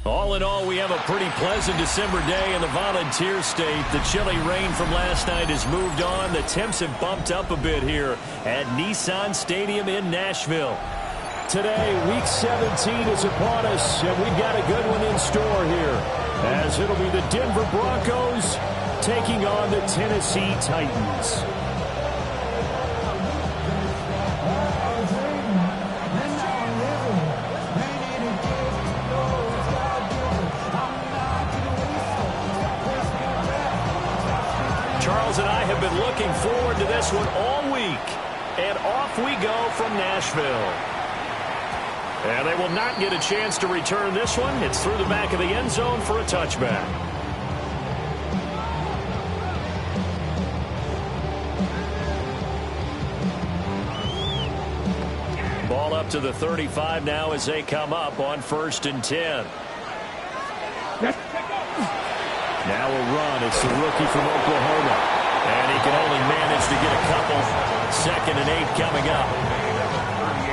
All in all, we have a pretty pleasant December day in the Volunteer State. The chilly rain from last night has moved on. The temps have bumped up a bit here at Nissan Stadium in Nashville. Today, Week 17 is upon us, and we've got a good one in store here, as it'll be the Denver Broncos taking on the Tennessee Titans. Charles and I have been looking forward to this one all week. And off we go from Nashville. And they will not get a chance to return this one. It's through the back of the end zone for a touchback. Ball up to the 35 now as they come up on 1st and 10. Now a run. It's the rookie from Oklahoma. And he can only manage to get a couple. 2nd and 8 coming up.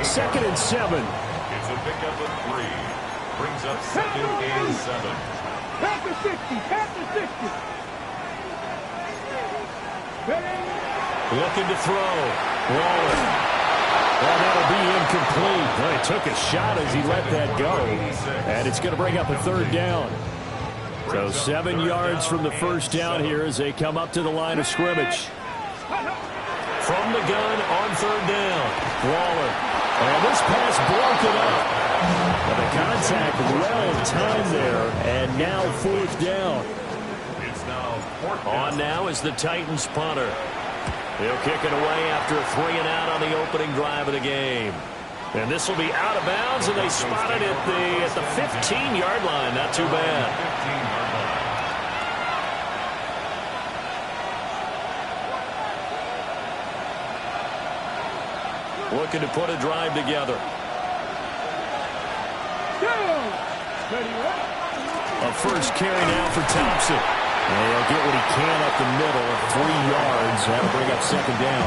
2nd and 7. It's a pickup of 3. Brings up 2nd and 7. Pass the 60. Pass the 60. Looking to throw. Waller. Well, that'll be incomplete. Well, he took a shot as he let that go. And it's going to bring up a 3rd down. So 7 yards from the first down here as they come up to the line of scrimmage. From the gun on 3rd down. Waller. And this pass broken up. And the contact well timed there. And now 4th down. It's now 4th down. On now is the Titans punter. He'll kick it away after a 3 and out on the opening drive of the game. And this will be out of bounds, and they spot it at the 15-yard line. Not too bad. 15-yard line. Looking to put a drive together. A first carry now for Thompson. And he'll get what he can up the middle at 3 yards. That'll bring up 2nd down.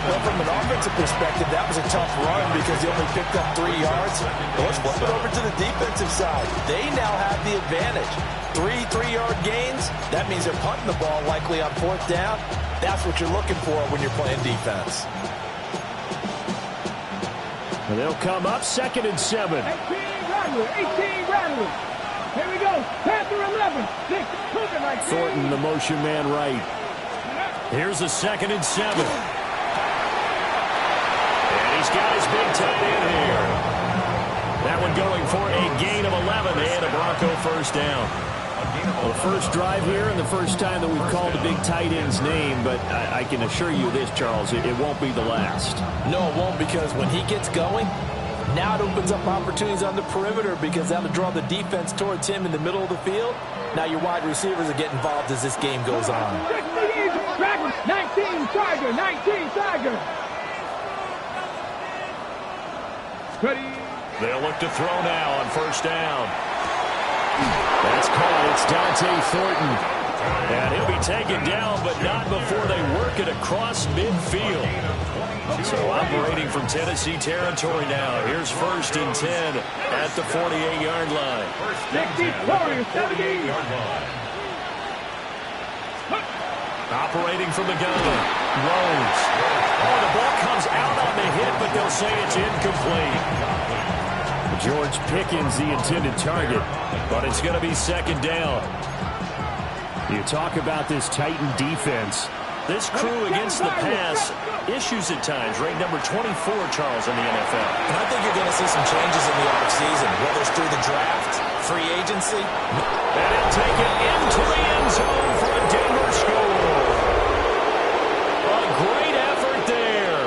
Well, from an offensive perspective, that was a tough run because he only picked up 3 yards. But let's flip it over to the defensive side. They now have the advantage. 3-3-yard gains. That means they're punting the ball likely on 4th down. That's what you're looking for when you're playing defense. And they'll come up 2nd and 7. 18 Rattler. 18 Rattler. Here we go. Panther 11. 6. Thornton, the motion man right. Here's a 2nd and 7. And he's got his big tight end here. That one going for a gain of 11 and a Bronco first down. Well, the first drive here and the first time that we've called a big tight end's name, but I can assure you this, Charles, it won't be the last. No, it won't, because when he gets going, now it opens up opportunities on the perimeter because that'll draw the defense towards him in the middle of the field. Now your wide receivers are getting involved as this game goes on. 19 Tiger. 19 Tiger. They'll look to throw now on 1st down. That's caught. It's Dante Thornton. And he'll be taken down, but not before they work it across midfield. So operating from Tennessee territory now. Here's 1st and 10 at the 48-yard line. 17. Operating from the gun. Rose. Oh, the ball comes out on the hit, but they'll say it's incomplete. George Pickens, the intended target, but it's going to be 2nd down. You talk about this Titan defense. This crew against the pass, issues at times. Ranked number 24, Charles, in the NFL. And I think you're going to see some changes in the offseason, whether it's through the draft, free agency. And he'll take it into the end zone for a Denver score. A great effort there.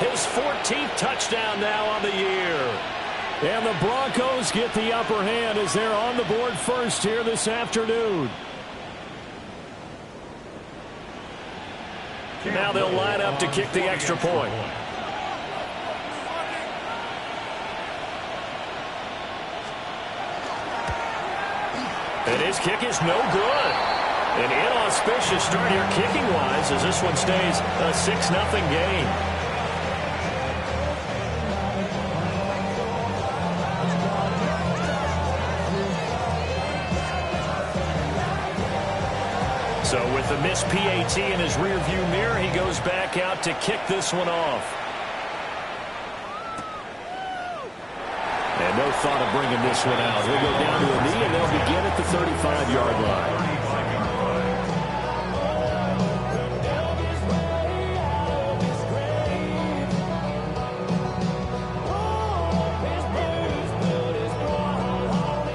His 14th touchdown now on the year. And the Broncos get the upper hand as they're on the board first here this afternoon. Now they'll line up to kick the extra point. And his kick is no good. An inauspicious start here kicking-wise as this one stays a 6-0 game. So with the missed PAT in his rearview mirror, he goes back out to kick this one off. And no thought of bringing this one out. He'll go down to a knee, and they'll begin at the 35-yard line.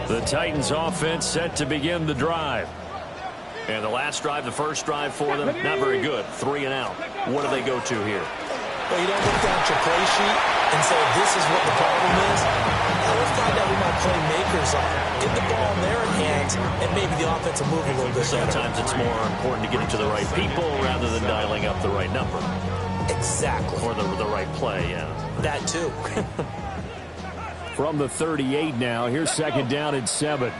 The Titans offense set to begin the drive. And the last drive, the first drive for them, not very good. 3 and out. What do they go to here? Well, you don't look down at your play sheet and say, this is what the problem is. Now let's find out who my playmakers are. Get the ball in their hands, and maybe the offense will move a little bit better. Sometimes it's more important to get it to the right people rather than dialing up the right number. Exactly. Or the right play, yeah. That too. From the 38 now, here's second down and 7.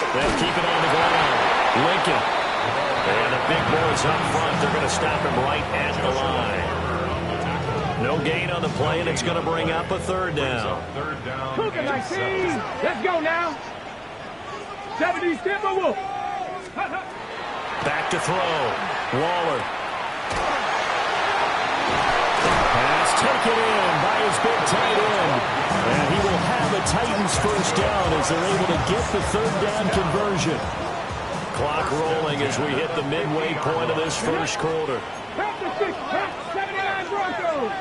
They'll keep it on the ground. Lincoln. And the big boys up front. They're going to stop him right at the line. No gain on the play, and it's going to bring up a third down. Cougar 19. Let's go now. 70 Timberwolf. Back to throw. Waller. Pass taken in by his big tight end. And he will have a Titans first down as they're able to get the third down conversion. Clock rolling as we hit the midway point of this first quarter. 79 Broncos.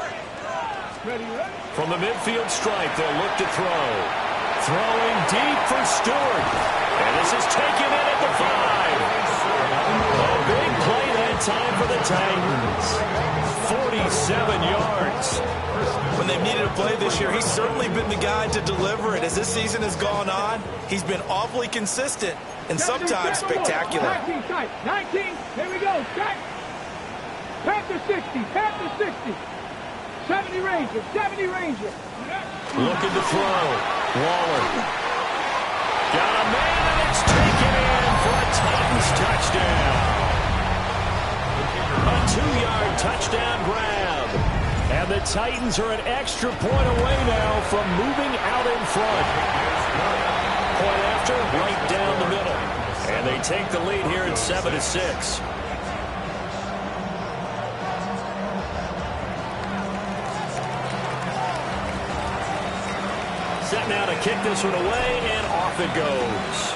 From the midfield stripe, they'll look to throw. Throwing deep for Stewart. And this is taken in at the 5. A big play that time for the Titans. 47 yards. When they've needed a play this year, he's certainly been the guy to deliver it. As this season has gone on, he's been awfully consistent and sometimes spectacular. 19, here we go. Panther 60, Panther 60. 70 Ranger, 70 Ranger. Looking to throw. Waller. Got a man, and it's taken in for a Titans touchdown. A 2-yard touchdown grab. And the Titans are an extra point away now from moving out in front. Point after, right down the middle. And they take the lead here at 7-6. Set now to kick this one away, and off it goes.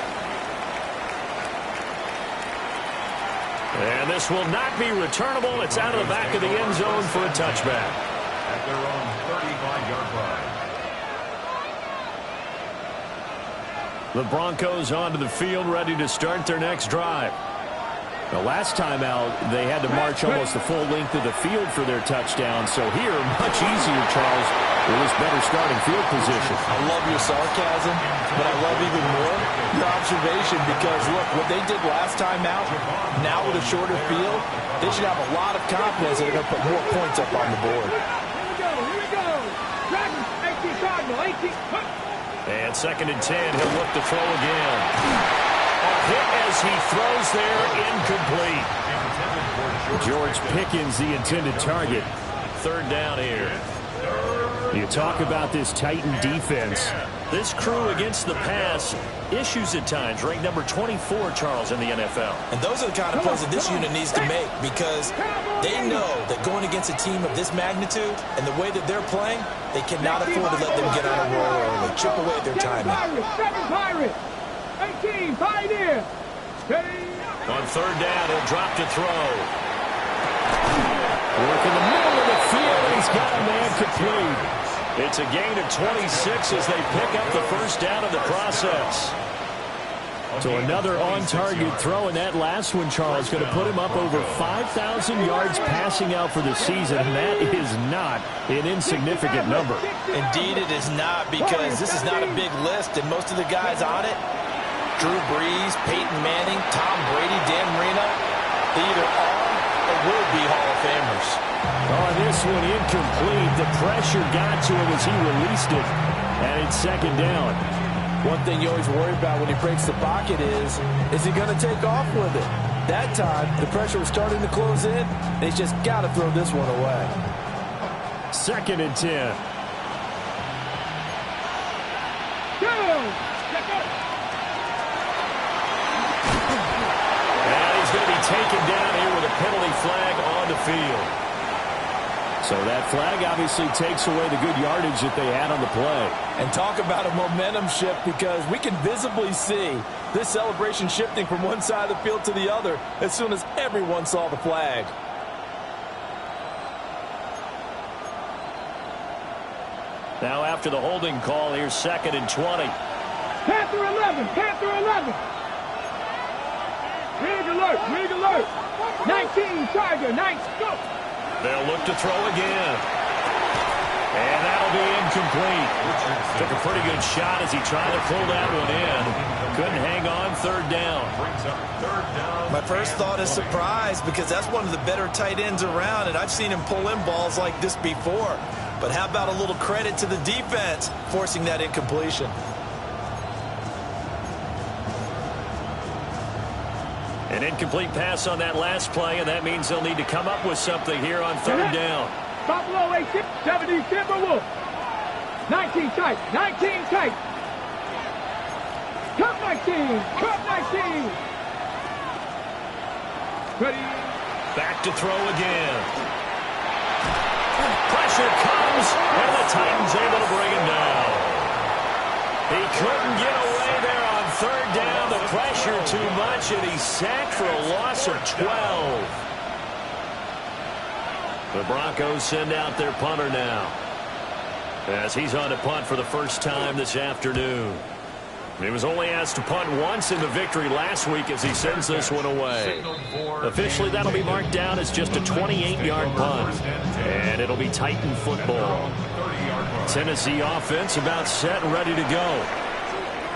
And this will not be returnable. It's out of the back of the end zone for a touchback. At their own 35-yard line. The Broncos onto the field, ready to start their next drive. The last time out, they had to march almost the full length of the field for their touchdown. So here, much easier, Charles, with this better starting field position. I love your sarcasm, but I love even more your observation because, look, what they did last time out, now with a shorter field, they should have a lot of confidence that they're going to put more points up on the board. Here we go. Dragons, 18 Cardinal, 18. And second and 10, he'll look to throw again. A hit as he throws there, incomplete. George Pickens, the intended target. Third down here. You talk about this Titan defense. This crew against the pass, issues at times, ranked number 24, Charles, in the NFL. And those are the kind of plays that this unit needs to make because they know that going against a team of this magnitude and the way that they're playing, they cannot afford to let them get on a roll early. Chip away at their timing. 7 Pirates, 18 Pioneer. On third down, he'll drop to throw. Work in the middle of the field, and he's got a man complete. It's a gain of 26 as they pick up the first down in the process. So another on-target throw, and that last one, Charles, going to put him up over 5,000 yards passing out for the season, and that is not an insignificant number. Indeed it is not, because this is not a big list, and most of the guys on it, Drew Brees, Peyton Manning, Tom Brady, Dan Marino, they either are or will be Hall of Famers. On this one, incomplete. The pressure got to him as he released it, and it's second down. One thing you always worry about when he breaks the pocket is he going to take off with it? That time, the pressure was starting to close in. They just got to throw this one away. Second and 10. taken down here with a penalty flag on the field. So that flag obviously takes away the good yardage that they had on the play. And talk about a momentum shift, because we can visibly see this celebration shifting from one side of the field to the other as soon as everyone saw the flag. Now after the holding call, here's 2nd and 20. Panther 11, Panther 11. Rig alert, rig alert. 19, Tiger, 9, go. They'll look to throw again. And that'll be incomplete. Took a pretty good shot as he tried to pull that one in. Couldn't hang on, 3rd down. My first thought is surprise, because that's one of the better tight ends around, and I've seen him pull in balls like this before. But how about a little credit to the defense forcing that incompletion? An incomplete pass on that last play, and that means they'll need to come up with something here on 3rd down. Buffalo 18, 70 Timberwolves. 19 tight, 19 tight. Cup 19, Cup 19. Ready. Back to throw again. Pressure comes, and the Titans able to bring him down. He couldn't get away there on 3rd down. The pressure too much, and he's sacked for a loss of 12. The Broncos send out their punter now, as he's on to punt for the first time this afternoon. He was only asked to punt once in the victory last week as he sends this one away. Officially, that'll be marked down as just a 28-yard punt, and it'll be Titan football. Tennessee offense about set and ready to go.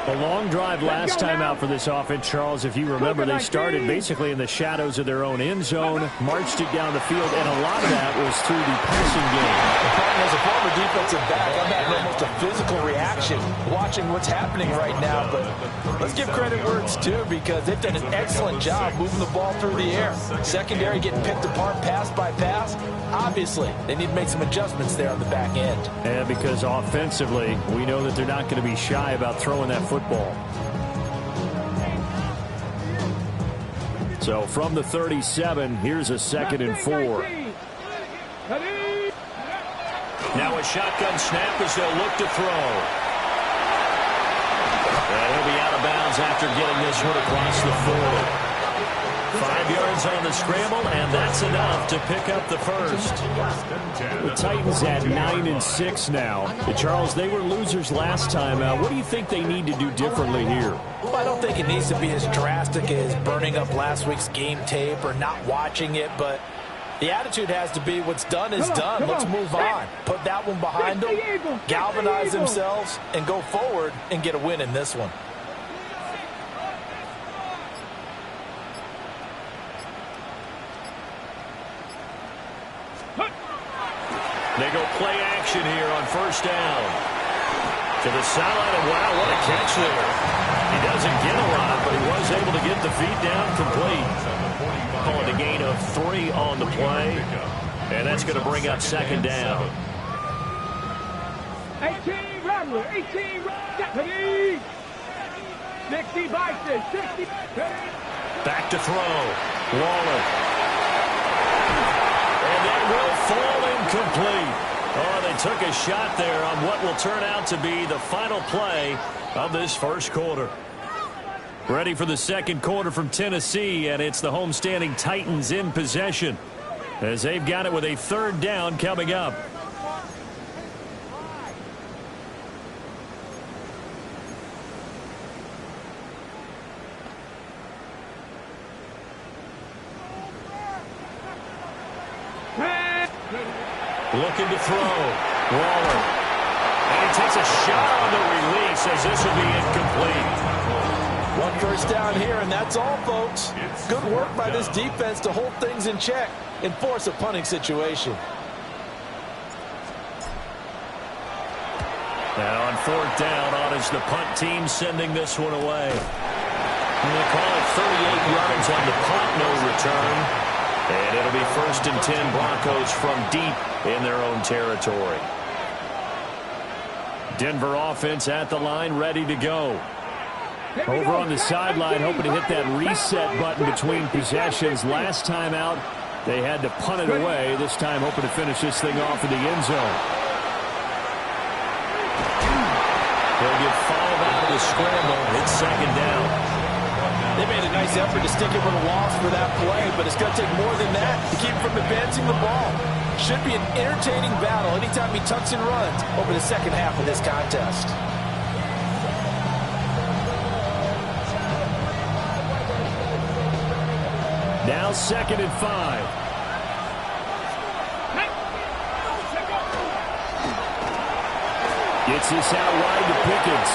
A long drive last time out for this offense, Charles. If you remember, they started basically in the shadows of their own end zone, marched it down the field, and a lot of that was through the passing game. As a former defensive back, I'm having almost a physical reaction watching what's happening right now. But let's give credit where it's due, because they've done an excellent job moving the ball through the air. Secondary getting picked apart pass by pass. Obviously, they need to make some adjustments there on the back end. And because offensively, we know that they're not going to be shy about throwing that football. So from the 37, here's a 2nd and 4. Now a shotgun snap as they'll look to throw. And he'll be out of bounds after getting this one across the 40. 5 yards on the scramble, and that's enough to pick up the first. The Titans at 9-6 now. Charles, they were losers last time. What do you think they need to do differently here? Well, I don't think it needs to be as drastic as burning up last week's game tape or not watching it, but the attitude has to be what's done is done. Let's move on. Put that one behind them, galvanize themselves, and go forward and get a win in this one. They go play action here on 1st down. To the sideline, and wow, what a catch there. He doesn't get a lot, but he was able to get the feet down complete. Calling a gain of 3 on the play, and that's going to bring up 2nd down. 18 Rattler, 18 Rattler. 60 Bison, 60. Back to throw. Waller. And that will fall incomplete. Oh, they took a shot there on what will turn out to be the final play of this first quarter. Ready for the 2nd quarter from Tennessee, and it's the homestanding Titans in possession as they've got it with a 3rd down coming up. Looking to throw. Waller. And he takes a shot on the release as this will be incomplete. 1 first down here, and that's all, folks. Good work by this defense to hold things in check and force a punting situation. Now on 4th down, on is the punt team sending this one away. And they call it 38 yards on the punt, no return. And it'll be 1st and 10 Broncos from deep in their own territory. Denver offense at the line, ready to go. Over on the sideline, hoping to hit that reset button between possessions. Last time out, they had to punt it away. This time, hoping to finish this thing off in the end zone. They'll get fouled out of the scramble. It's second down. They made a nice effort to stick him with a loss for that play, but it's going to take more than that to keep him from advancing the ball. Should be an entertaining battle anytime he tucks and runs over the second half of this contest. Now 2nd and 5. Gets this out wide to Pickens.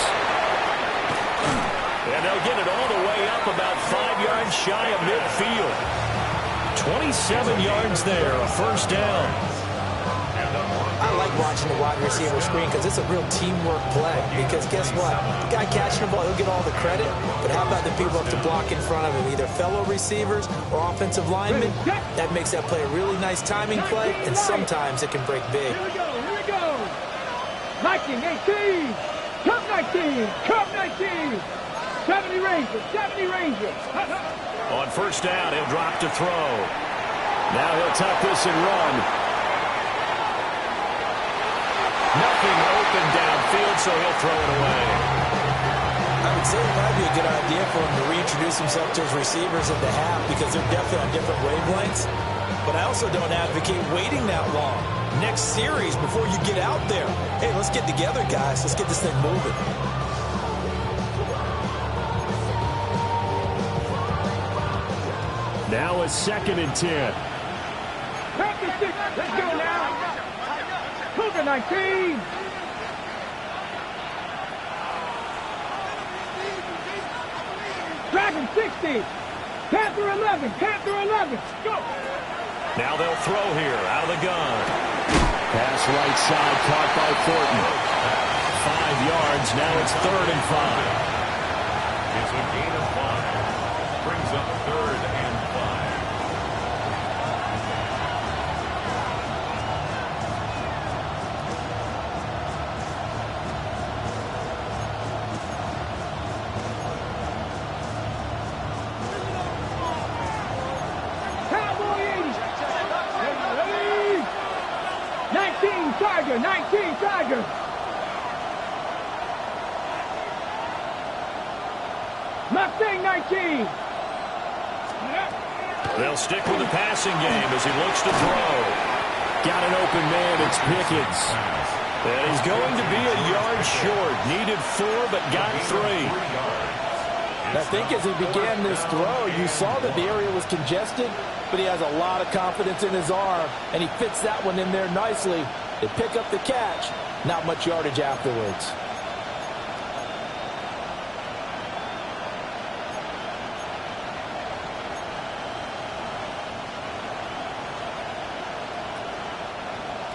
And they'll get it all the way up about 5 yards shy of midfield. 27 yards there, a first down. I like watching the wide receiver screen because it's a real teamwork play. Because guess what? The guy catching the ball, he'll get all the credit. But how about the people up to block in front of him? Either fellow receivers or offensive linemen. That makes that play a really nice timing play. And sometimes it can break big. Here we go, here we go. 19, 18. Cup 19, Cup 19. 70 Rangers, 70 Rangers. On first down, he'll drop to throw. Now he'll tuck this and run. Nothing open downfield, so he'll throw it away. I would say it might be a good idea for him to reintroduce himself to his receivers at the half because they're definitely on different wavelengths. But I also don't advocate waiting that long. Next series before you get out there. Hey, let's get together, guys. Let's get this thing moving. Now a 2nd and 10. Practice 6, let's go now. Cougar 19. Dragon 60. Panther 11, Panther 11. Go. Now they'll throw here out of the gun. Pass right side caught by Thornton. 5 yards. Now it's 3rd and 5. It's a gain of 5. Brings up 3rd and 5. Cowboy 80. 19 Tiger, 19 Tiger. Mustang 19. They'll stick with the passing game as he looks to throw. Got an open man. It's Pickens. And he's going to be a yard short. Needed 4, but got 3. I think as he began this throw, you saw that the area was congested, but he has a lot of confidence in his arm, and he fits that one in there nicely. They pick up the catch. Not much yardage afterwards.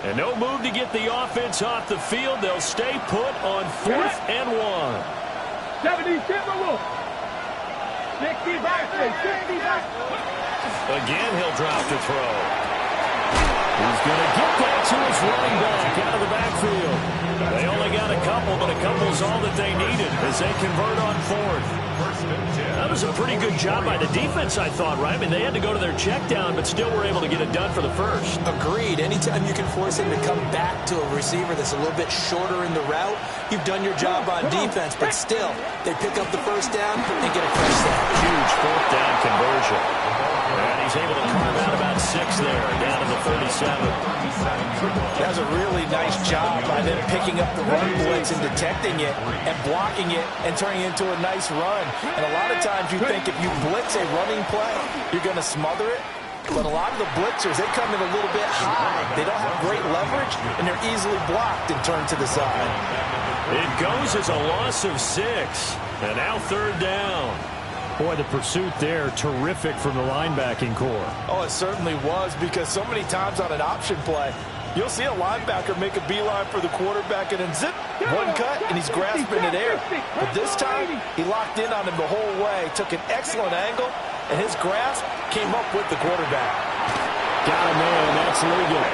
And no move to get the offense off the field. They'll stay put on 4th and 1. 70 Timberwolf. 60 back, 60 back. Again, he'll drop to throw. He's going to get that to his running back out of the backfield. They only got a couple, but a couple's all that they needed as they convert on 4th. That was a pretty good job by the defense, I thought, right? I mean, they had to go to their check down, but still were able to get it done for the first. Agreed. Anytime you can force him to come back to a receiver that's a little bit shorter in the route, you've done your job on defense, but still, they pick up the first down and get a fresh set. Huge 4th down conversion. And he's able to carve out about 6 there, down to the 37. That was a really nice job by them picking up the run blitz and detecting it and blocking it and turning it into a nice run. And a lot of times you think if you blitz a running play, you're going to smother it. But a lot of the blitzers, they come in a little bit high. They don't have great leverage, and they're easily blocked and turned to the side. It goes as a loss of 6. And now 3rd down. Boy, the pursuit there, terrific from the linebacking core. Oh, it certainly was, because so many times on an option play, you'll see a linebacker make a beeline for the quarterback and then zip, one cut, and he's grasping it air. But this time, he locked in on him the whole way, took an excellent angle, and his grasp came up with the quarterback. Got a man, that's legal.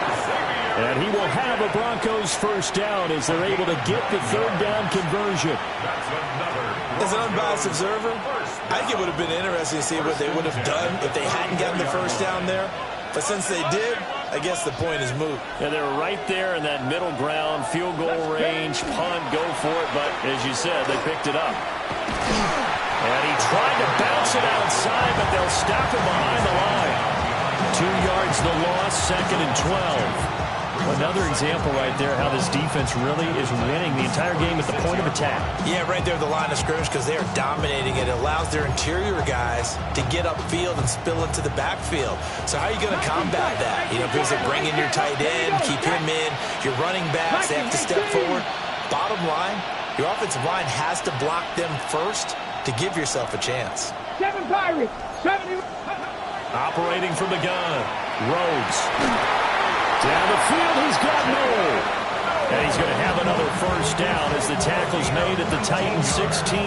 And he will have a Broncos first down as they're able to get the third down conversion. As an unbiased observer, I think it would have been interesting to see what they would have done if they hadn't gotten the first down there. But since they did, I guess the point is moot. And they're right there in that middle ground, field goal range, punt, go for it. But as you said, they picked it up. And he tried to bounce it outside, but they'll stop him behind the line. 2 yards the loss, 2nd and 12. Another example right there how this defense really is winning the entire game at the point of attack. Yeah, right there at the line of scrimmage because they are dominating it. It allows their interior guys to get upfield and spill into the backfield. So how are you going to combat that? You know, because they bring in your tight end, keep him in. Your running backs, they have to step forward. Bottom line, your offensive line has to block them first to give yourself a chance. 7 Pirates, 70. Operating from the gun, Rhodes. Down the field, he's got Noel. And he's going to have another first down as the tackle's made at the Titans' 16.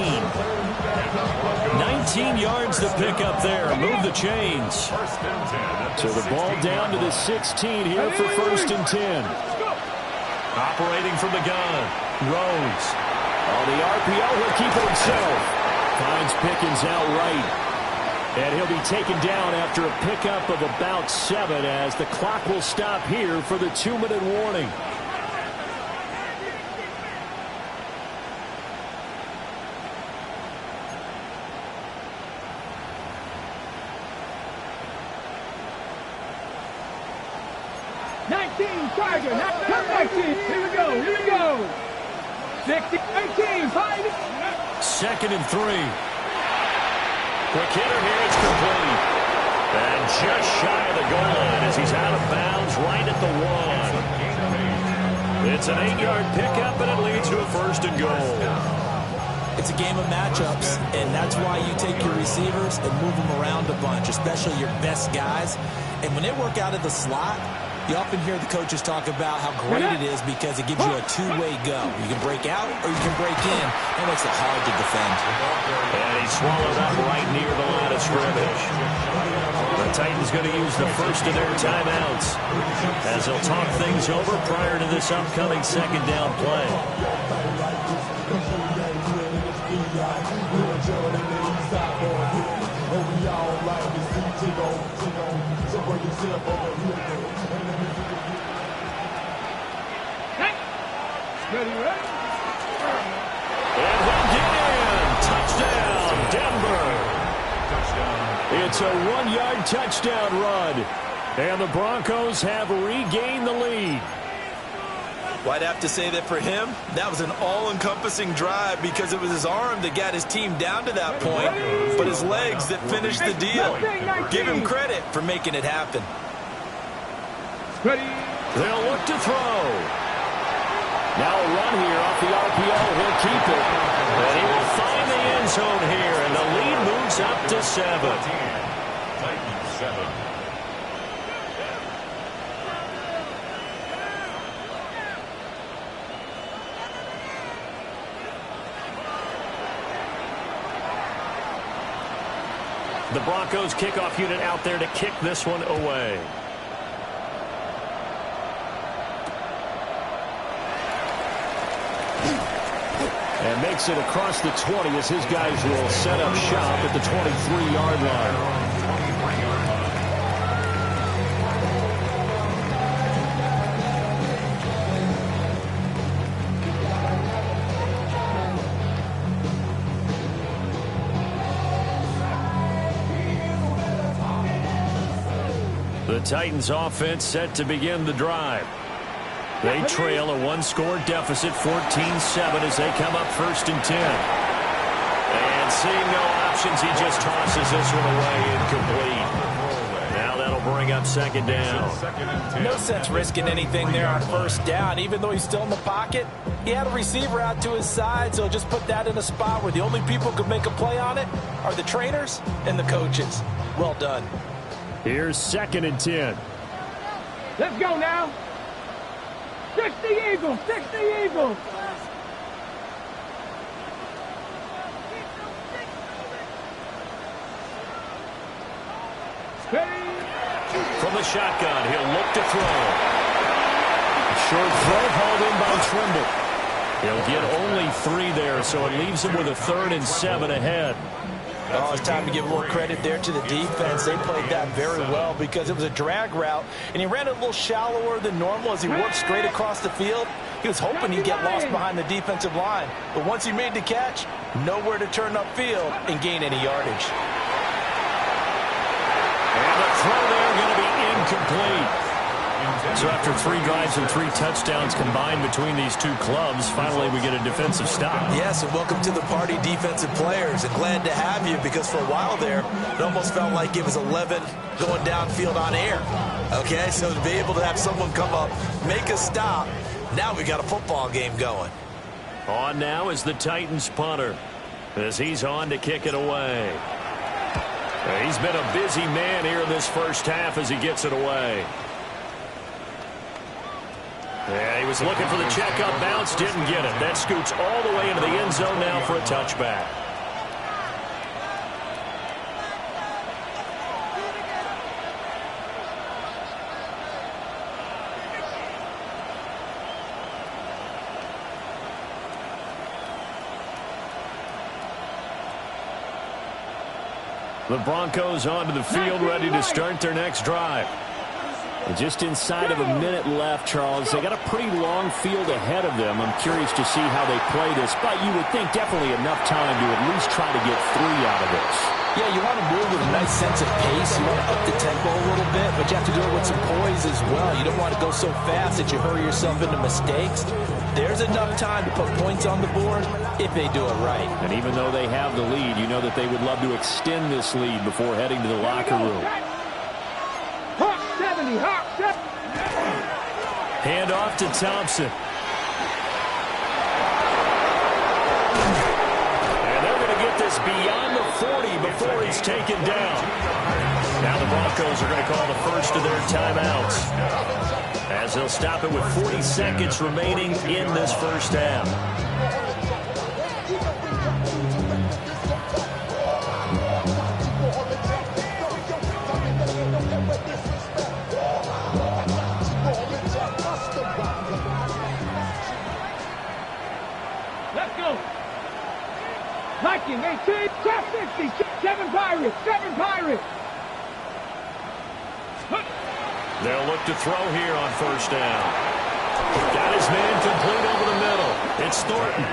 19 yards to pick up there. Move the chains. So the ball down to the 16 here for 1st and 10. Operating from the gun, Rhodes. On the RPO, he'll keep it himself. Finds Pickens outright. And he'll be taken down after a pickup of about 7 as the clock will stop here for the 2-minute warning. Charger, come 19. Here we go. 60, 18, 5. 2nd and 3. Quick hitter here, it's complete. And just shy of the goal line as he's out of bounds right at the 1. It's an 8-yard pickup, and it leads to a 1st and goal. It's a game of matchups, and that's why you take your receivers and move them around a bunch, especially your best guys. And when they work out of the slot, you often hear the coaches talk about how great it is because it gives you a two-way go. You can break out or you can break in. That makes it hard to defend. And he swallowed up right near the line of scrimmage. The Titans going to use the first of their timeouts as they'll talk things over prior to this upcoming 2nd down play. Ready? And he'll get in. Touchdown, Denver. It's a 1-yard touchdown run. And the Broncos have regained the lead. Well, I'd have to say that for him, that was an all-encompassing drive because it was his arm that got his team down to that point, but his legs that finished the deal. Give him credit for making it happen. Ready? They'll look to throw. Now a run here off the RPO. He'll keep it. And he will find the end zone here, and the lead moves up to 7. Titans 7. The Broncos kickoff unit out there to kick this one away. And makes it across the 20 as his guys will set up shop at the 23-yard line. The Titans offense set to begin the drive. They trail a 1-score deficit, 14-7 as they come up 1st and 10. And seeing no options, he just tosses this one away incomplete. Now that'll bring up 2nd down. No sense risking anything there on 1st down. Even though he's still in the pocket, he had a receiver out to his side, so just put that in a spot where the only people who could make a play on it are the trainers and the coaches. Well done. Here's 2nd and 10. Let's go now. 60 Eagles, 60 Eagles. From the shotgun, he'll look to throw. Short throw hauled in by Trimble. He'll get only 3 there, so it leaves him with a 3rd and 7 ahead. Oh, it's time to give a little credit there to the defense. They played that very well because it was a drag route, and he ran it a little shallower than normal as he worked straight across the field. He was hoping he'd get lost behind the defensive line, but once he made the catch, nowhere to turn upfield and gain any yardage. And the throw there going to be incomplete. So after 3 drives and 3 touchdowns combined between these two clubs, finally we get a defensive stop. Yes, and welcome to the party, defensive players. And glad to have you because for a while there, it almost felt like it was 11 going downfield on air. Okay, so to be able to have someone come up, make a stop, now we got a football game going. On now is the Titans punter as he's on to kick it away. He's been a busy man here in this first half as he gets it away. Yeah, he was looking for the checkup bounce, didn't get it. That scoots all the way into the end zone now for a touchback. The Broncos onto the field, ready to start their next drive. Just inside of a minute left, Charles. They got a pretty long field ahead of them. I'm curious to see how they play this, but you would think definitely enough time to at least try to get 3 out of this. Yeah, you want to move with a nice sense of pace. You want to up the tempo a little bit, but you have to do it with some poise as well. You don't want to go so fast that you hurry yourself into mistakes. There's enough time to put points on the board if they do it right. And even though they have the lead, you know that they would love to extend this lead before heading to the locker room. Hawk 70, Hawk 70. Hand off to Thompson. And they're going to get this beyond the 40 before it's taken down. Now the Broncos are going to call the first of their timeouts, as they'll stop it with 40 seconds remaining in this first half. Let's go. Viking 18, top 60, 7 Pirates, 7 Pirates. They'll look to throw here on first down. Got his man complete over the middle. It's Thornton.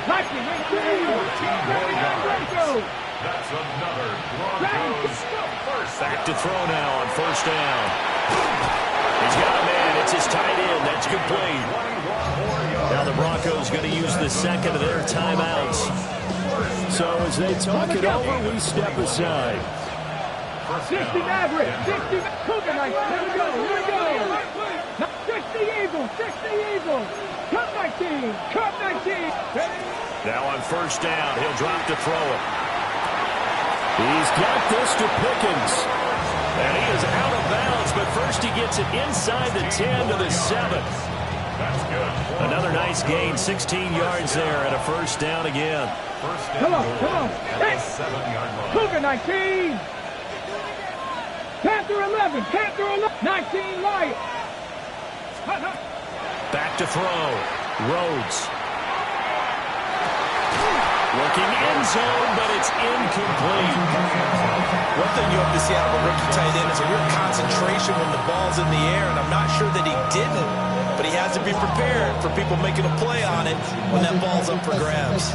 Viking 18, 79 Broncos. That's another Broncos first. Back to throw now on first down. He's got a man. It's his tight end. That's complete. Now the Broncos going to use the second of their timeouts. So as they talk it over, we step aside. 60 Maverick, 60 Cougar Knights. Here we go. 60 Eagles, 60 Eagles. Cup 19, Cup 19. Now on first down, he'll drop to throw it. He's got this to Pickens. And he is out of bounds, but first he gets it inside the 10 to the 7. That's good. Another nice gain, 16 yards there, and a first down again. First Come down on, goal come on. at the 7-yard line. Cougar 19. Panther 11, Panther 11. 19 Lions. Back to throw. Rhodes. Looking end zone, but it's incomplete. One thing you have to see out of a rookie tight end is a real concentration when the ball's in the air, and I'm not sure that he didn't, but he has to be prepared for people making a play on it when that ball's up for grabs.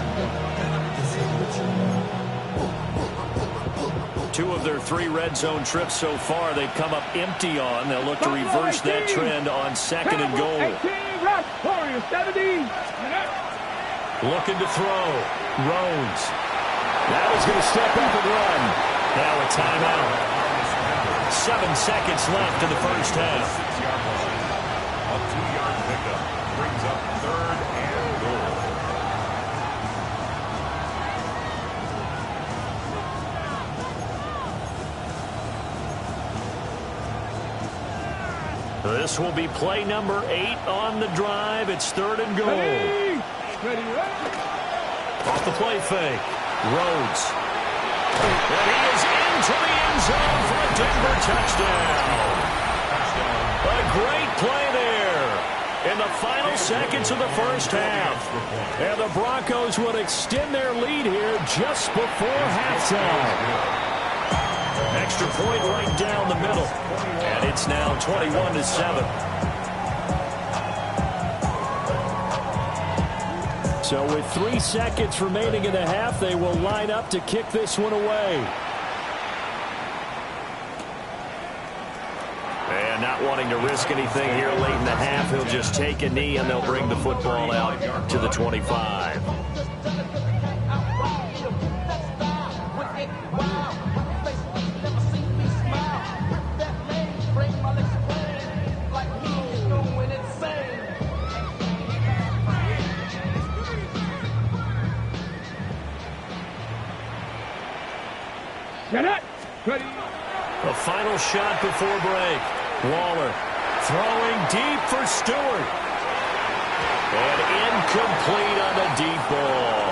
2 of their 3 red zone trips so far, they've come up empty on. They'll look to reverse that trend on second and goal. 18, Rock, Warriors 70. Looking to throw. Rhodes. Now he's going to step up and run. Now a timeout. 7 seconds left in the first half. A 2-yard pickup brings up 3rd and goal. This will be play number 8 on the drive. It's 3rd and goal. Ready. Off the play fake. Rhodes. And he is into the end zone for a Denver touchdown. Touchdown, play there in the final seconds of the first half. And the Broncos would extend their lead here just before halftime. Extra point right down the middle. And it's now 21-7. So with 3 seconds remaining in the half, they will line up to kick this one away. And not wanting to risk anything here late in the half, he'll just take a knee and they'll bring the football out to the 25. Ready. The final shot before break. Waller throwing deep for Stewart. And incomplete on the deep ball.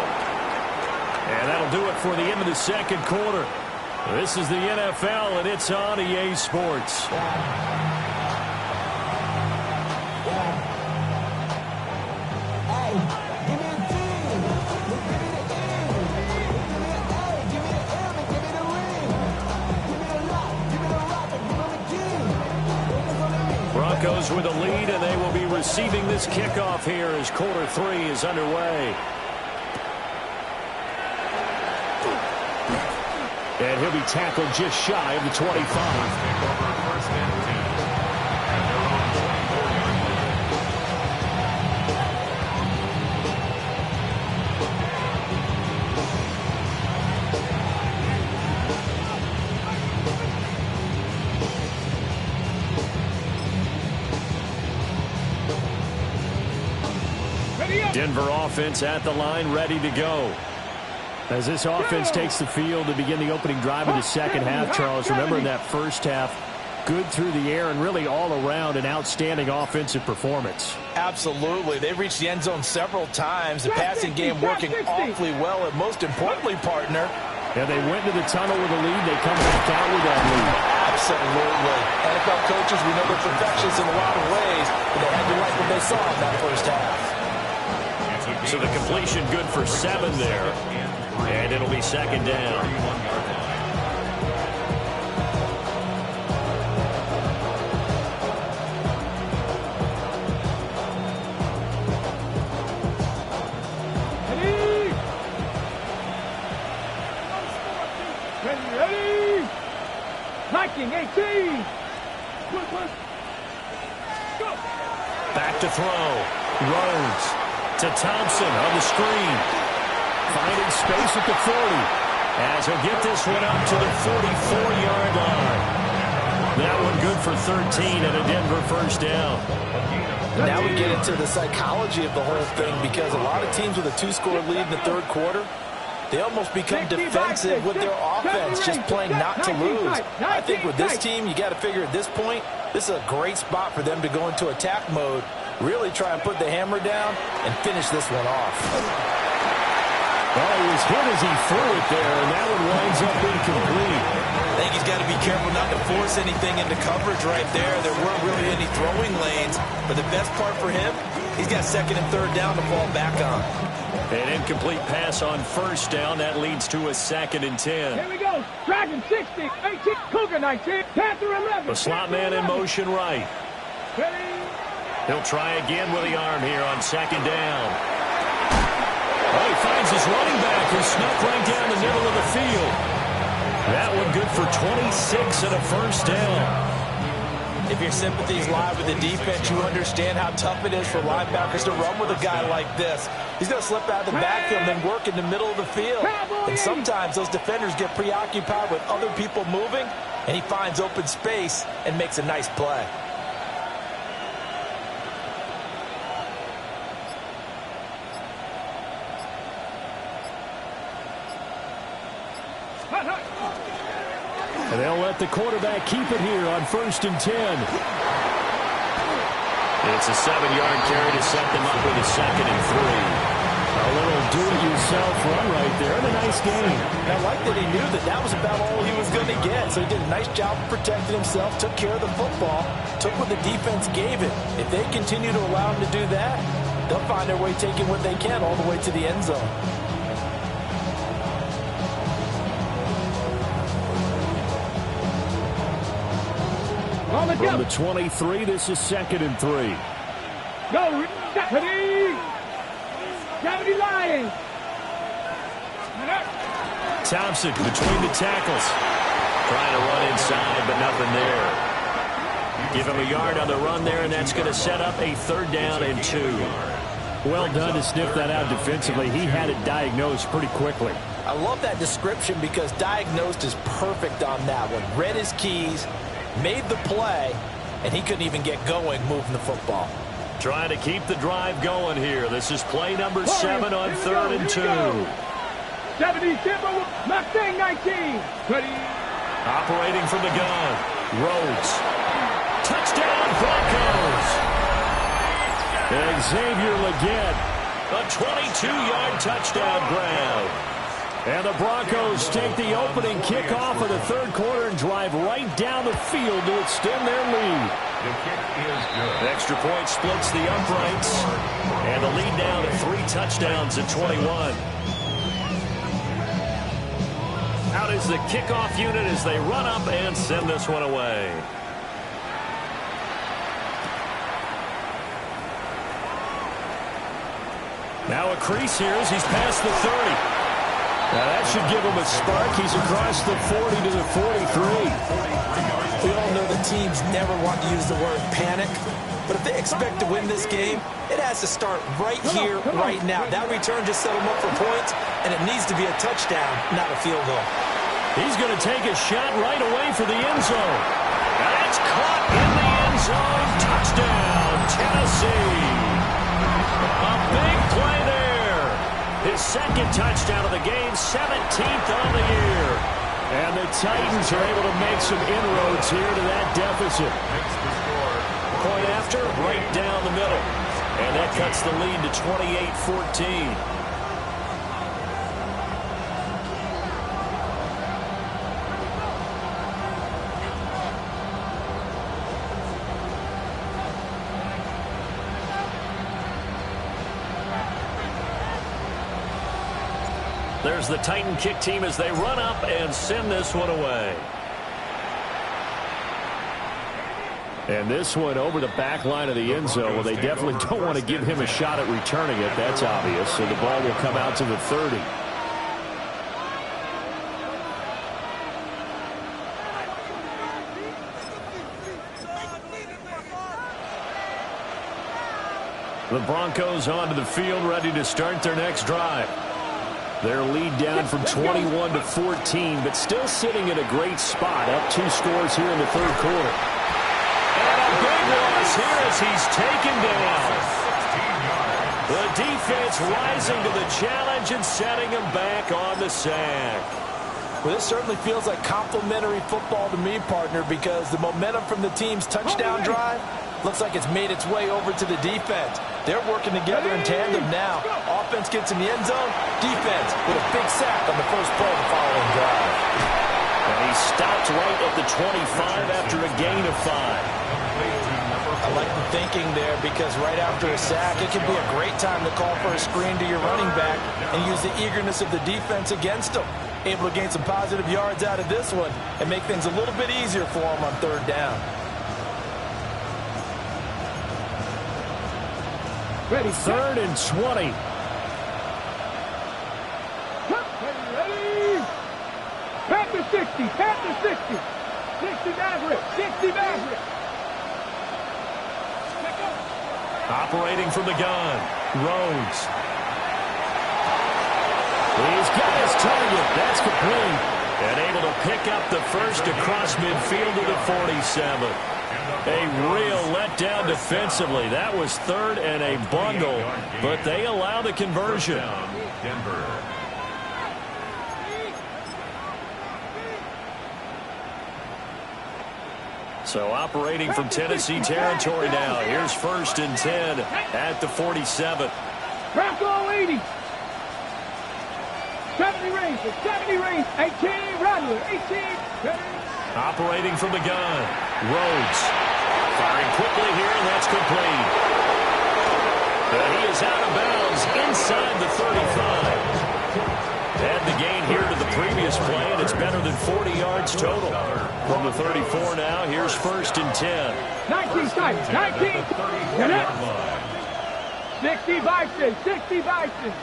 And that'll do it for the end of the second quarter. This is the NFL, and it's on EA Sports. Broncos with a lead, and they will be receiving this kickoff here as quarter 3 is underway. And he'll be tackled just shy of the 25. Denver offense at the line, ready to go. As this offense takes the field to begin the opening drive of the second half, Charles, remember in that first half, good through the air and really all around an outstanding offensive performance. Absolutely. They've reached the end zone several times. The passing game working awfully well, and most importantly, partner. Yeah, they went to the tunnel with a lead. They come back out with that lead. Absolutely. NFL coaches, we know they're perfectionists in a lot of ways, but they had to like what they saw in that first half. So the completion good for 7 there. And it'll be second down. Ready. 19, 18. Back to throw. Rhodes to Thompson on the screen. Finding space at the 40. As he'll get this one up to the 44-yard line. That one good for 13 and a Denver first down. Now we get into the psychology of the whole thing, because a lot of teams with a 2-score lead in the third quarter, they almost become defensive with their offense, just playing not to lose. I think with this team, you got to figure at this point, this is a great spot for them to go into attack mode, really try and put the hammer down and finish this one off. Well, he was hit as he threw it there, and that one winds up incomplete. I think he's got to be careful not to force anything into coverage right there. There weren't really any throwing lanes, but the best part for him, he's got second and third down to fall back on. An incomplete pass on first down. That leads to a 2nd and 10. Here we go. Dragon 60, 18, Cougar 19, Panther 11. The slot man in motion right. Ready. He'll try again with the arm here on second down. Oh, he finds his running back who snuck right down the middle of the field. That one good for 26 and a first down. If your sympathies lie with the defense, you understand how tough it is for linebackers to run with a guy like this. He's going to slip out of the backfield and then work in the middle of the field. And sometimes those defenders get preoccupied with other people moving, and he finds open space and makes a nice play. And they'll let the quarterback keep it here on 1st and 10. It's a 7-yard carry to set them up with a 2nd and 3. A little do-it-yourself run right there, and a nice game. I like that he knew that that was about all he was going to get. So he did a nice job of protecting himself, took care of the football, took what the defense gave him. If they continue to allow him to do that, they'll find their way taking what they can all the way to the end zone. From the 23, this is 2nd and 3. Go, Deputy! Deputy Lions! Thompson between the tackles. Trying to run inside, but nothing there. Give him a yard on the run there, and that's going to set up a 3rd down and 2. Well done to sniff that out defensively. He had it diagnosed pretty quickly. I love that description because diagnosed is perfect on that one. Read his keys, made the play, and he couldn't even get going moving the football. Trying to keep the drive going here. This is play number 7 on 3rd and 2. 70 Timber, Mustang 19. Ready. Operating from the gun. Rhodes. Touchdown Broncos. Xavier Legette. A 22-yard touchdown grab. And the Broncos take the opening kickoff of the 3rd quarter and drive right down the field to extend their lead. The kick is good. Extra point splits the uprights. And the lead down to 3 touchdowns at 21. Out is the kickoff unit as they run up and send this one away. Now a crease here as he's past the 30. Now that should give him a spark. He's across the 40 to the 43. We all know that teams never want to use the word panic, but if they expect to win this game, it has to start right here, right now. That return just set them up for points, and it needs to be a touchdown, not a field goal. He's going to take a shot right away for the end zone. That's caught in the end zone. Touchdown, Tennessee. A big play there. His 2nd touchdown of the game, 17th on the year. And the Titans are able to make some inroads here to that deficit. Point after, right down the middle. And that cuts the lead to 28-14. There's the Titan kick team as they run up and send this one away. And this one over the back line of the end zone. Well, they definitely don't want to give him a shot at returning it. That's obvious. So the ball will come out to the 30. The Broncos onto the field, ready to start their next drive. Their lead down from 21 to 14, but still sitting in a great spot. Up 2 scores here in the 3rd quarter. And a big loss here as he's taken down. The defense rising to the challenge and setting him back on the sack. Well, this certainly feels like complimentary football to me, partner, because the momentum from the team's touchdown drive looks like it's made its way over to the defense. They're working together in tandem now. Offense gets in the end zone. Defense with a big sack on the first play of the following drive. And he stopped right at the 25 after a gain of 5. I like the thinking there because right after a sack, it can be a great time to call for a screen to your running back and use the eagerness of the defense against them. Able to gain some positive yards out of this one and make things a little bit easier for them on 3rd down. Ready, 3rd and 20. ready. Panther 60, Panther 60. 60 Maverick, 60 Maverick. Operating from the gun. Rhodes. He's got his target. That's complete. And able to pick up the first across midfield to the 47. A real letdown defensively. That was 3rd and a bundle, but they allow the conversion. Denver. So operating from Tennessee territory now. Here's 1st and 10 at the 47. Bronco 80. Basic, 70 range, 18, Rodley, 18, 30. Operating from the gun. Rhodes. Firing quickly here, and that's complete. He is out of bounds inside the 35. Add the gain here to the previous play, and it's better than 40 yards total. From the 34 now, here's 1st and 10. 19 times, 19. 60 Bison, 60 Bison.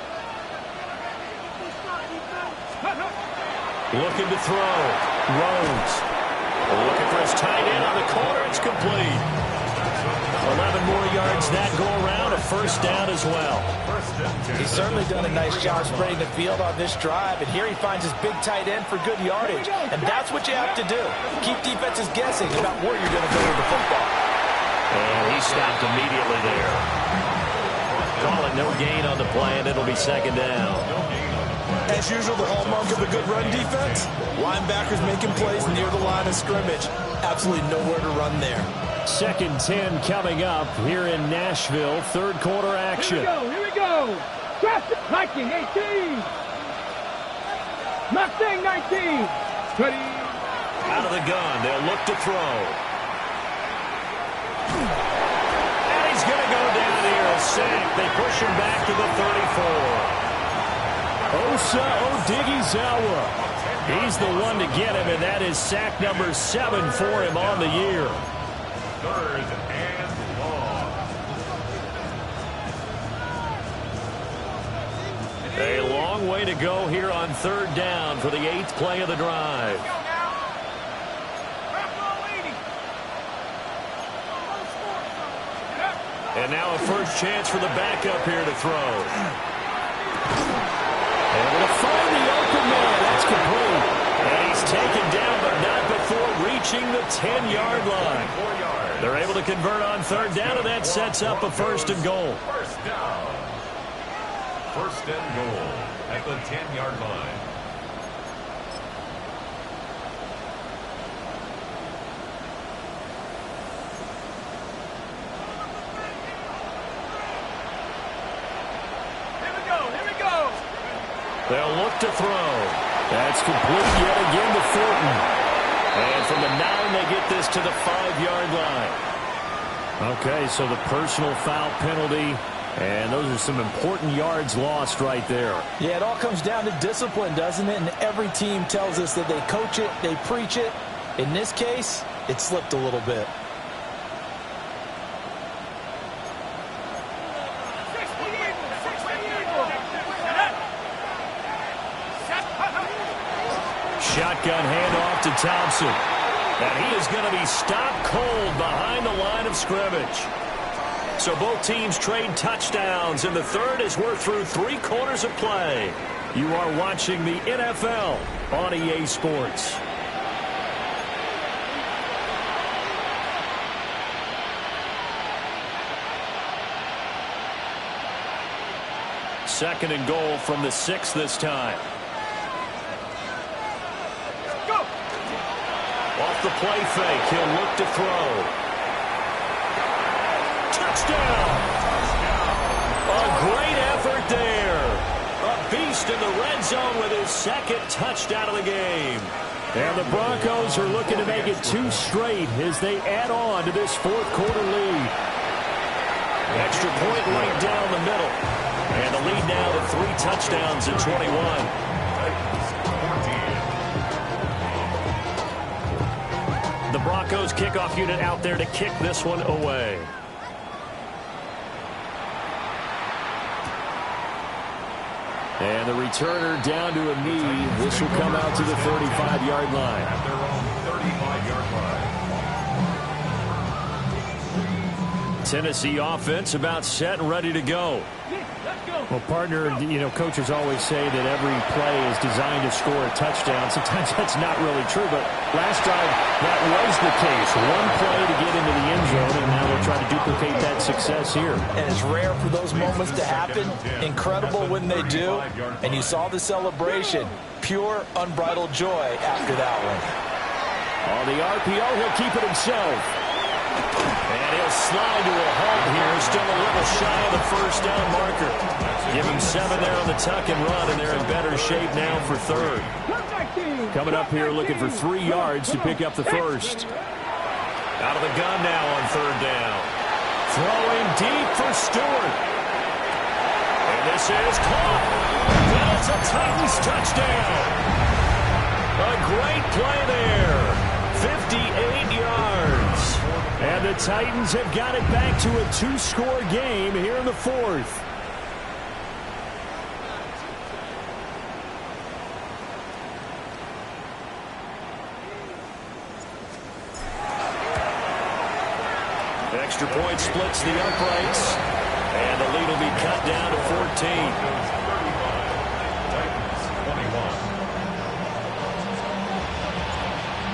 Looking to throw. Rhodes. Looking for his tight end on the corner. It's complete. 11 more yards that go around. A 1st down as well. He's certainly done a nice job spreading the field on this drive, and here he finds his big tight end for good yardage. And that's what you have to do. Keep defenses guessing about where you're going to go with the football. And he stopped immediately there. Call it no gain on the play, and it'll be 2nd down. As usual, the hallmark of a good run defense, linebackers making plays near the line of scrimmage. Absolutely nowhere to run there. 2nd 10 coming up here in Nashville. 3rd quarter action. Here we go. Draft it. 19, 18. Mustang 19. 20. Out of the gun. They'll look to throw. And he's going to go down here. A sack. They push him back to the 34. Osa Odighizuwa. He's the one to get him, and that is sack number 7 for him on the year. 3rd and long. A long way to go here on 3rd down for the 8th play of the drive. And now a 1st chance for the backup here to throw. Able to find the open man. That's complete. And he's taken down, but not before reaching the 10-yard line. They're able to convert on 3rd down, and that sets up a 1st and goal. 1st down. 1st and goal at the 10-yard line. They'll look to throw. That's complete yet again to Thornton. And from the 9, they get this to the 5-yard line. Okay, so the personal foul penalty, and those are some important yards lost right there. Yeah, it all comes down to discipline, doesn't it? And every team tells us that they coach it, they preach it. In this case, it slipped a little bit. Shotgun handoff to Thompson. And he is going to be stopped cold behind the line of scrimmage. So both teams trade touchdowns in the 3rd as we're through 3 quarters of play. You are watching the NFL on EA Sports. Second and goal from the 6 this time. Off the play fake, he'll look to throw. Touchdown! A great effort there. A beast in the red zone with his 2nd touchdown of the game. And the Broncos are looking to make it 2 straight as they add on to this 4th quarter lead. Extra point right down the middle. And the lead now to 3 touchdowns at 21. The Broncos kickoff unit out there to kick this one away. And the returner down to a knee. This will come out to the 35-yard line. At their own 35-yard line. Tennessee offense about set and ready to go. Well, partner, you know, coaches always say that every play is designed to score a touchdown. Sometimes that's not really true, but last drive, that was the case. One play to get into the end zone, and now they'll try to duplicate that success here. And it's rare for those moments to happen. Incredible when they do. And you saw the celebration. Pure, unbridled joy after that one. On the RPO, he'll keep it himself. And he'll slide to a halt here. Still a little shy of the 1st down marker. Give him 7 there on the tuck and run, and they're in better shape now for third. Coming up here looking for 3 yards to pick up the first. Out of the gun now on third down. Throwing deep for Stewart. And this is caught. That's a Titans touchdown. A great play there. 58 yards. And the Titans have got it back to a 2-score game here in the fourth. Extra point splits the uprights, and the lead will be cut down to 14.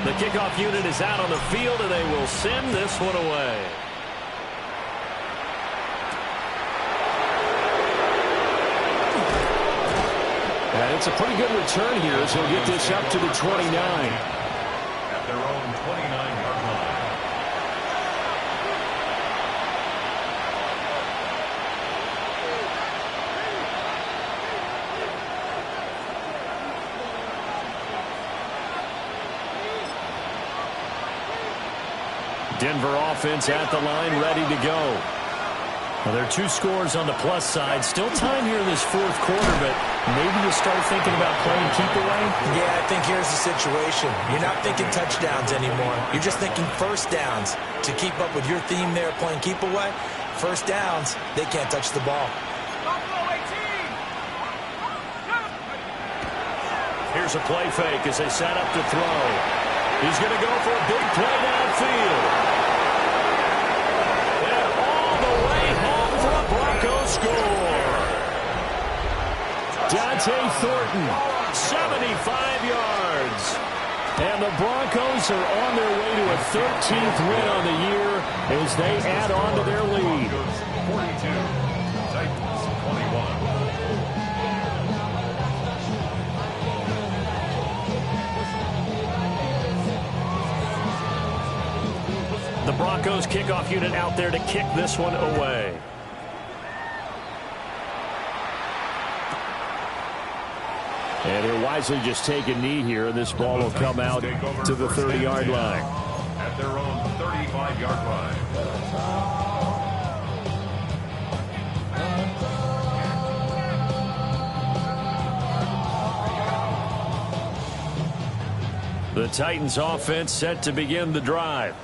The kickoff unit is out on the field, and they will send this one away. And it's a pretty good return here as he'll get this up to the 29. At their own 29-yard line. Denver offense at the line, ready to go. Well, there are 2 scores on the plus side. Still time here in this fourth quarter, but maybe you start thinking about playing keep away? Yeah, I think here's the situation. You're not thinking touchdowns anymore. You're just thinking first downs. To keep up with your theme there, playing keep away, first downs, they can't touch the ball. Here's a play fake as they set up to throw. He's going to go for a big play downfield. And all the way home for a Broncos score. Dante Thornton, 75 yards. And the Broncos are on their way to a 13th win on the year as they add on to their lead. 42, Titans 21. The Broncos kickoff unit out there to kick this one away. And he'll wisely just take a knee here, and this ball will come out to the 30-yard line. At their own 35-yard line. The Titans offense set to begin the drive.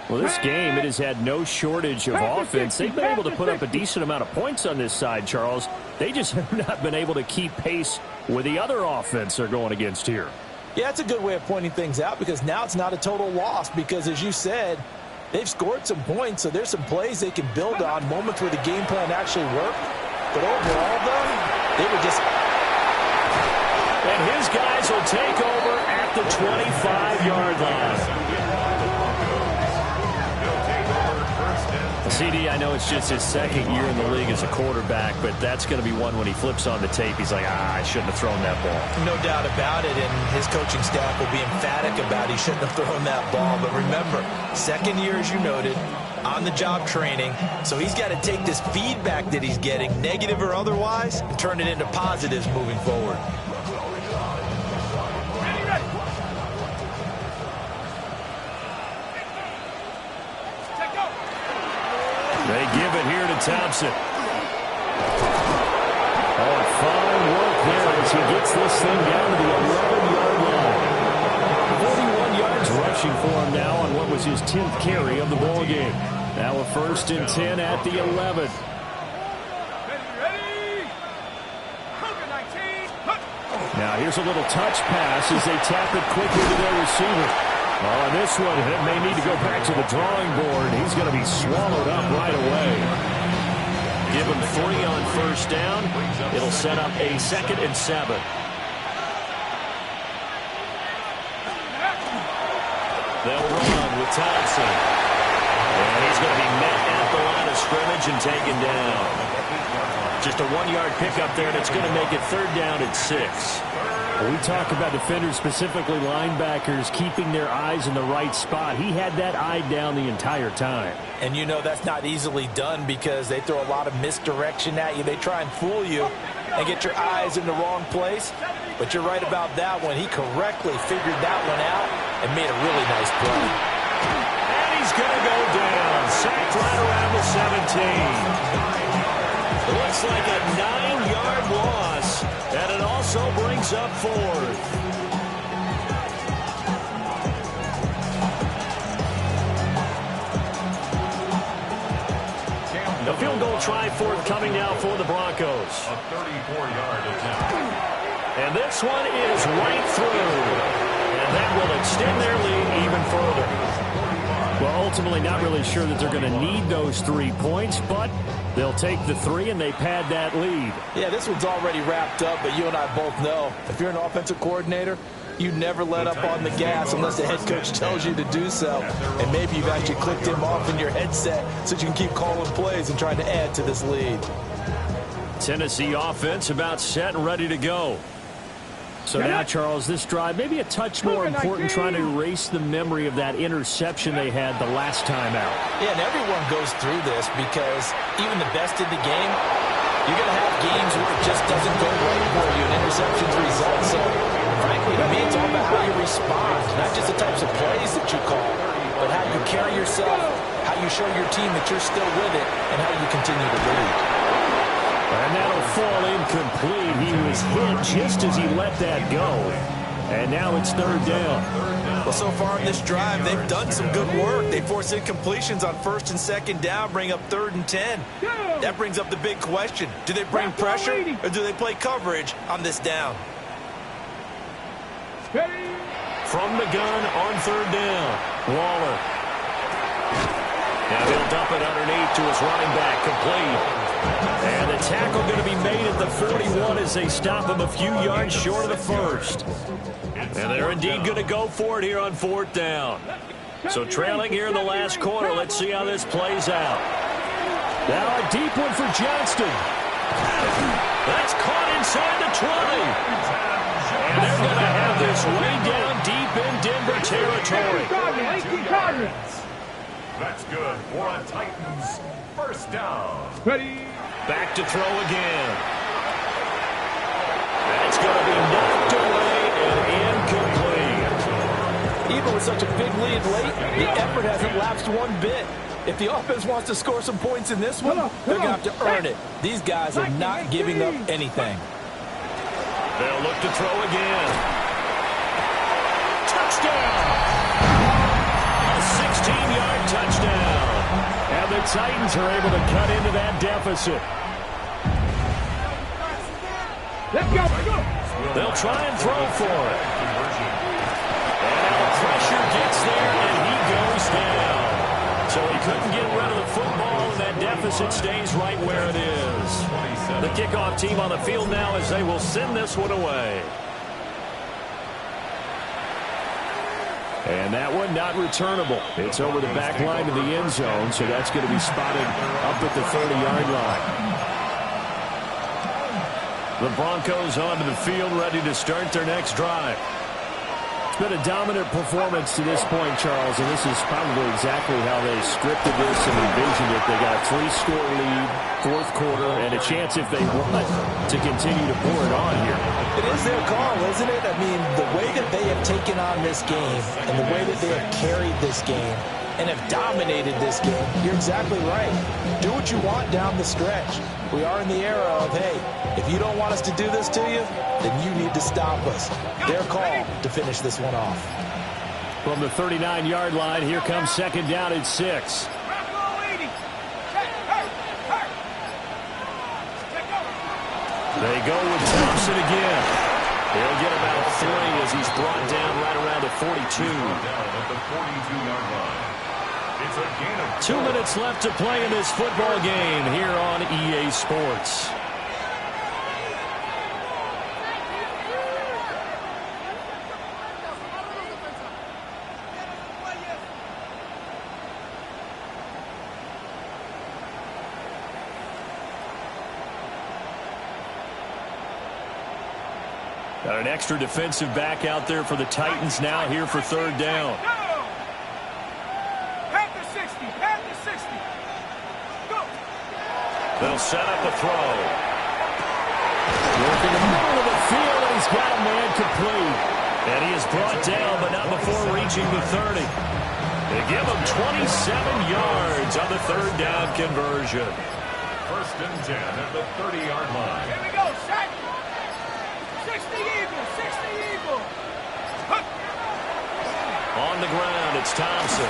Well, this game, it has had no shortage of offense. They've been able to put up a decent amount of points on this side, Charles. They just have not been able to keep pace with the other offense they're going against here. Yeah, it's a good way of pointing things out because now it's not a total loss because, as you said, they've scored some points, so there's some plays they can build on, moments where the game plan actually worked. But overall, though, they were just... And his guys will take over at the 25-yard line. CD, I know it's just his second year in the league as a quarterback, but that's going to be one when he flips on the tape. He's like, I shouldn't have thrown that ball. No doubt about it, and his coaching staff will be emphatic about he shouldn't have thrown that ball. But remember, second year, as you noted, on-the-job training, so he's got to take this feedback that he's getting, negative or otherwise, and turn it into positives moving forward. They give it here to Thompson. Oh, fine work there as he gets this thing down to the 11-yard line. 41 yards rushing for him now on what was his 10th carry of the ball game. Now a 1st and 10 at the 11. Now here's a little touch pass as they tap it quickly to their receiver. On this one, it may need to go back to the drawing board. He's going to be swallowed up right away. Give him 3 on 1st down. It'll set up a 2nd and 7. They'll run with Thompson. And he's going to be met at the line of scrimmage and taken down. Just a 1-yard pickup there, and it's going to make it 3rd down at 6. We talk about defenders, specifically linebackers, keeping their eyes in the right spot. He had that eye down the entire time. And you know that's not easily done because they throw a lot of misdirection at you. They try and fool you and get your eyes in the wrong place. But you're right about that one. He correctly figured that one out and made a really nice play. And he's going to go down. Sacked right around the 17. It looks like a 9-yard loss, and it also brings up 4th. The field goal try forthcoming now for the Broncos. A 34-yard attempt. And this one is right through. And that will extend their lead even further. Well, ultimately not really sure that they're going to need those 3 points, but they'll take the 3 and they pad that lead. Yeah, this one's already wrapped up, but you and I both know if you're an offensive coordinator, you never let up on the gas unless the head coach tells you to do so. And maybe you've actually clicked him off in your headset so you can keep calling plays and trying to add to this lead. Tennessee offense about set and ready to go. So now, Charles, this drive maybe a touch more important, trying to erase the memory of that interception they had the last time out. Yeah, and everyone goes through this because even the best in the game, you're going to have games where it just doesn't go right for you and interceptions result. So, frankly, to me, it's all about how you respond, not just the types of plays that you call, but how you carry yourself, how you show your team that you're still with it, and how you continue to lead. And that'll fall incomplete. He was hit just as he let that go. And now it's 3rd down. Well, so far in this drive, they've done some good work. They force incompletions on 1st and 2nd down, bring up 3rd and 10. That brings up the big question. Do they bring pressure or do they play coverage on this down? From the gun on 3rd down. Waller. Now he'll dump it underneath to his running back, complete. And the tackle going to be made at the 41 as they stop him a few yards short of the 1st. And they're indeed going to go for it here on 4th down. So trailing here in the last quarter. Let's see how this plays out. Now a deep one for Johnston. That's caught inside the 20. And they're going to have this way down deep in Denver territory. That's good for a Titans 1st down. Ready. Back to throw again. That's going to be knocked away and incomplete. Even with such a big lead late, the effort hasn't lapsed one bit. If the offense wants to score some points in this one, they're going to have to earn it. These guys are not giving up anything. They'll look to throw again. Touchdown! A 16-yard touchdown. And the Titans are able to cut into that deficit. Let's go. They'll try and throw for it. And the pressure gets there, and he goes down. So he couldn't get rid of the football, and that deficit stays right where it is. The kickoff team on the field now as they will send this one away. And that one not returnable. It's over the back line of the end zone, so that's going to be spotted up at the 30-yard line. The Broncos onto the field, ready to start their next drive. It's been a dominant performance to this point, Charles, and this is probably exactly how they scripted this and envisioned it. They got a 3-score lead, 4th quarter, and a chance if they want to continue to pour it on here. It is their call, isn't it? I mean, the way that they have taken on this game and the way that they have carried this game and have dominated this game, you're exactly right. Do what you want down the stretch. We are in the era of, hey, if you don't want us to do this to you, then you need to stop us. Their call to finish this one off. From the 39-yard line, here comes 2nd down at 6. They go with Thompson again. He'll get about 3 as he's brought down right around the 42. At the 42-yard line. It's a gain of 2 minutes left to play in this football game here on EA Sports. Got an extra defensive back out there for the Titans now here for third down. They'll set up a throw. Working in the middle of the field, and he's got a man complete. And he is brought down, but not before reaching the 30. They give him 27 yards on the third down conversion. 1st and 10 at the 30-yard line. Here we go, set. 60 Eagles, 60 Eagles. On the ground, it's Thompson.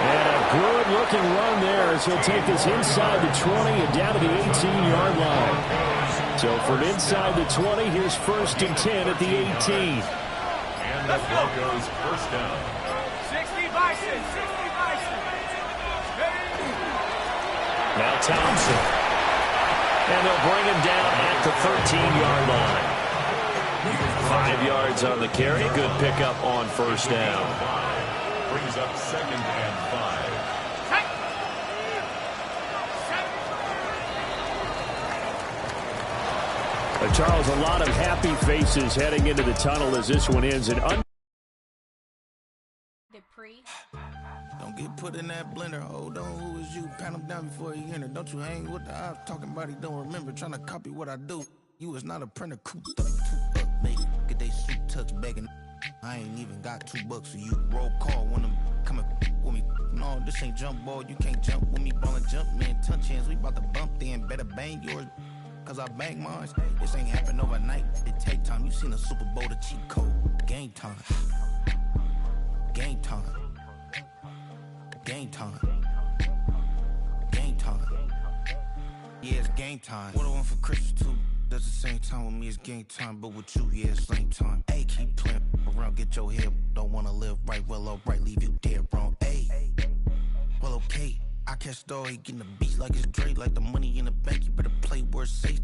And a good-looking run there as he'll take this inside the 20 and down to the 18-yard line. So from inside the 20, here's 1st and 10 at the 18. And the Broncos 1st down. 60 Bison, 60 Bison. Now Thompson. And they'll bring him down at the 13-yard line. 5 yards on the carry. Good pickup on 1st down. Brings up 2nd and 5. Charles, a lot of happy faces heading into the tunnel as this one ends. Don't get put in that blender. Hold on, who is you? Pat him down before he enter. Don't you hang with the ops talking about he don't remember. Trying to copy what I do. You is not a printer. Cooped up, too up, mate. Get they suit tucks begging. I ain't even got $2, so you roll call when I'm coming with me. No, this ain't jump ball. You can't jump with me. Ballin' jump, man. Touch hands. We about to bump then. Better bang yours. Cause I bang mine. This ain't happen overnight. It take time. You seen a Super Bowl, the cheat code. Game time. Game time. Game time. Game time. Yeah, it's game time. What I want for Christmas too. That's the same time with me, it's game time. But with you, yeah, it's same time. Hey, keep playing around, get your head. Don't wanna live right, well, alright, leave you dead wrong. Hey, well, okay. I catch the dog, he getting the beat like it's Dre, like the money in the bank. You better play where it's safe.